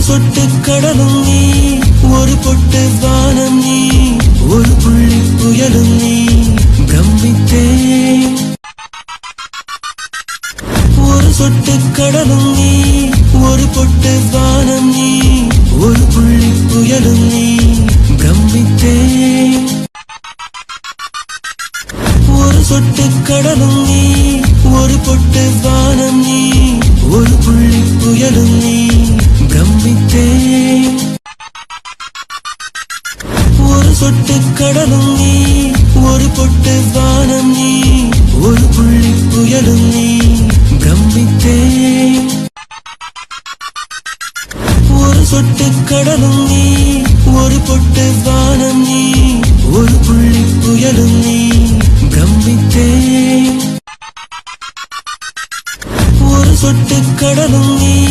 சொட்டு கடலும் நீ, ஒரு பொட்டு வானம் நீ, ஒரு புள்ளி புயலும் நீ, பிரமித்தேன். ஒரு சொட்டு கடலும் நீ, ஒரு பொட்டு வானம் நீ, ஒரு புள்ளி புயலும் நீ, பிரமித்தேன். ஒரு சொட்டு கடலும் நீ, ஒரு பொட்டு வானம் நீ, ஒரு புள்ளி புயலும் நீ, பிரமித்தேன். ஒரு சொட்டு கடலும் நீ, ஒரு பொட்டு வானம் நீ, ஒரு புள்ளி புயலும் நீ, பிரமித்தேன். ஒரு சொட்டு கடலும் நீ, ஒரு பொட்டு வானம் நீ, ஒரு புள்ளி புயலும் நீ, பிரமித்தேன். ஒரு சொட்டு கடலும் நீ,